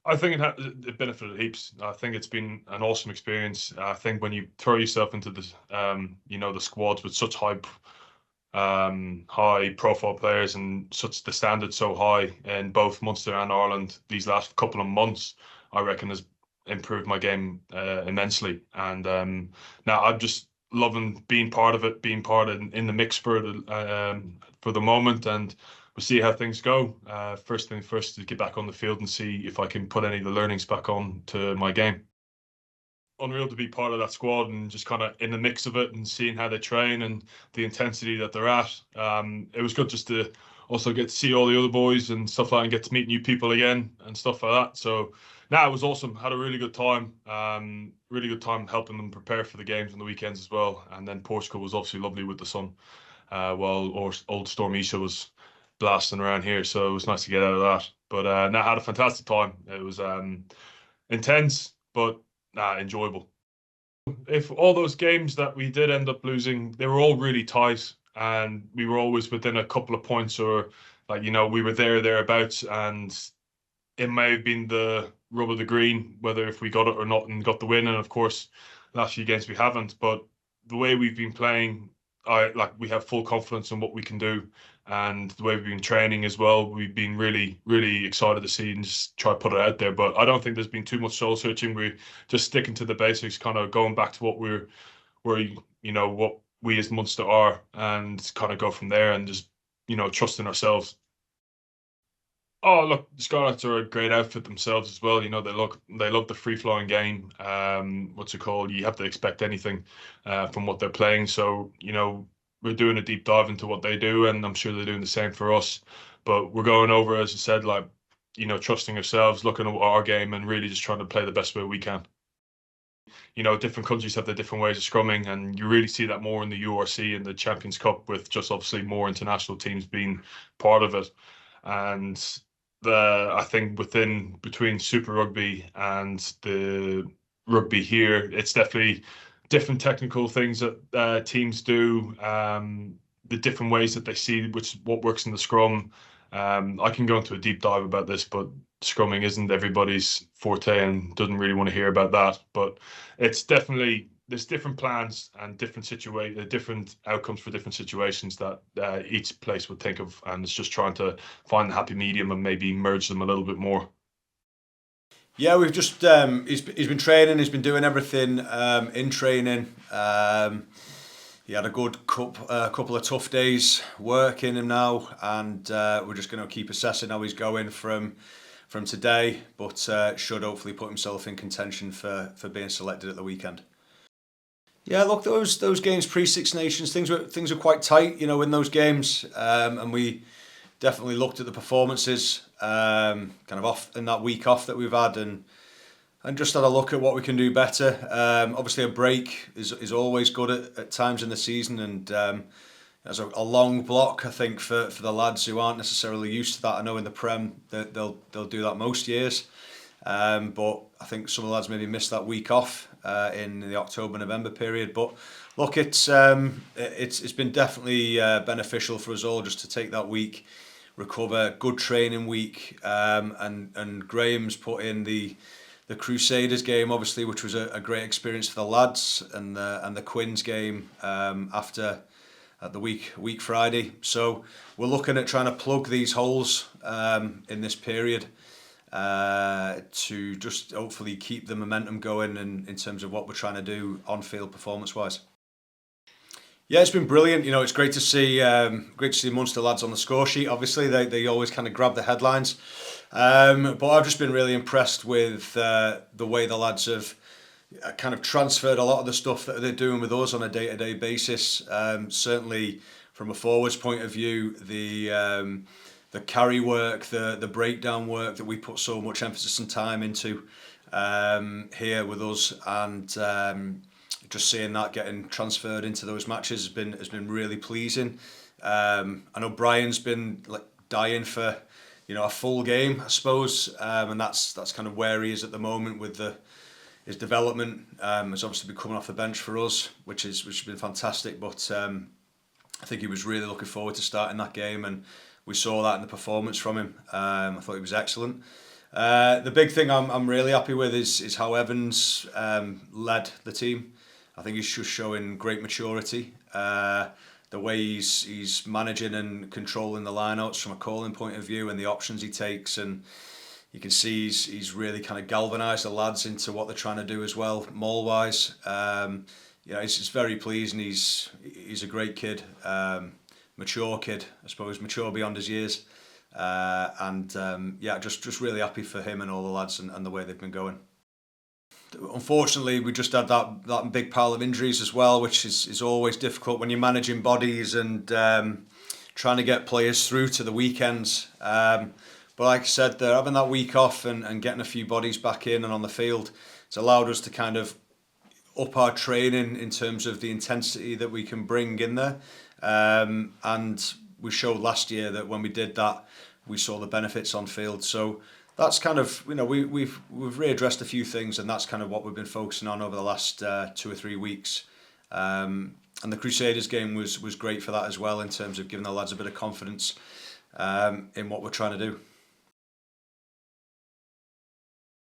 I think it benefited heaps. I think it's been an awesome experience. I think when you throw yourself into the squads with such high profile players and such the standard so high in both Munster and Ireland these last couple of months, I reckon has improved my game immensely. And now I'm just loving being part of it, being part in the mix for the moment, and we'll see how things go. First thing first to get back on the field and see if I can put any of the learnings back on to my game. Unreal to be part of that squad and just kind of in the mix of it and seeing how they train and the intensity that they're at. It was good just to also get to see all the other boys and stuff like that and get to meet new people again and stuff like that. So it was awesome. Had a really good time. Really good time helping them prepare for the games on the weekends as well. And then Portugal was obviously lovely with the sun, while old Storm Isha was blasting around here. So it was nice to get out of that. But I had a fantastic time. It was intense, but enjoyable. If all those games that we did end up losing, they were all really tight, and we were always within a couple of points, or we were thereabouts, and it may have been the rub of the green whether if we got it or not and got the win. And of course, last few games we haven't. But the way we've been playing, we have full confidence in what we can do, and the way we've been training as well. We've been really, really excited to see and just try to put it out there. But I don't think there's been too much soul searching. We're just sticking to the basics, kind of going back to what what we as Munster are, and kind of go from there, and just trusting ourselves. Oh, look, the Scarlets are a great outfit themselves as well. They love the free-flowing game. What's it called? You have to expect anything from what they're playing. So, we're doing a deep dive into what they do, and I'm sure they're doing the same for us. But we're going over, as I said, trusting ourselves, looking at our game, and really just trying to play the best way we can. Different countries have their different ways of scrumming, and you really see that more in the URC and the Champions Cup, with just obviously more international teams being part of it. And I think between Super Rugby and the rugby here, it's definitely different technical things that teams do, the different ways that they see what works in the scrum. I can go into a deep dive about this, but scrumming isn't everybody's forte and doesn't really want to hear about that. But it's definitely, there's different plans and different outcomes for different situations that each place would think of, and it's just trying to find the happy medium and maybe merge them a little bit more. Yeah, we've just he's been training. He's been doing everything in training. He had a good couple of tough days working him now, and we're just going to keep assessing how he's going from today. But should hopefully put himself in contention for being selected at the weekend. Yeah, look, those games pre-Six Nations, things were quite tight, in those games, and we definitely looked at the performances kind of off in that week off that we've had, and just had a look at what we can do better. Obviously, a break is always good at times in the season, and there's a long block, I think, for the lads who aren't necessarily used to that. I know in the Prem they'll do that most years, but I think some of the lads maybe missed that week off in the October-November period. But look, it's been definitely beneficial for us all just to take that week, recover, good training week, and Graham's put in the Crusaders game, obviously, which was a great experience for the lads, and the Quins game after at the week Friday. So we're looking at trying to plug these holes in this period to just hopefully keep the momentum going in terms of what we're trying to do on field performance wise. Yeah, it's been brilliant. It's great to see Munster lads on the score sheet. Obviously, they always kind of grab the headlines. But I've just been really impressed with the way the lads have kind of transferred a lot of the stuff that they're doing with us on a day-to-day basis. Certainly, from a forwards point of view, the carry work, the breakdown work that we put so much emphasis and time into here with us, and just seeing that getting transferred into those matches has been really pleasing. I know Brian's been dying for a full game, I suppose, and that's kind of where he is at the moment with his development. Has obviously been coming off the bench for us, which has been fantastic. But I think he was really looking forward to starting that game, and we saw that in the performance from him. I thought he was excellent. The big thing I'm really happy with is how Evans led the team. I think he's just showing great maturity. The way he's managing and controlling the lineouts from a calling point of view and the options he takes, and you can see he's really kind of galvanised the lads into what they're trying to do as well, maul wise. It's very pleasing. He's a great kid, mature kid, I suppose, mature beyond his years. Just really happy for him and all the lads and the way they've been going. Unfortunately, we just had that big pile of injuries as well, which is always difficult when you're managing bodies and trying to get players through to the weekends. But like I said, they're having that week off and getting a few bodies back in and on the field. It's allowed us to kind of up our training in terms of the intensity that we can bring in there. And we showed last year that when we did that, we saw the benefits on field. So that's kind of, we've readdressed a few things, and that's kind of what we've been focusing on over the last 2 or 3 weeks. And the Crusaders game was great for that as well, in terms of giving the lads a bit of confidence in what we're trying to do.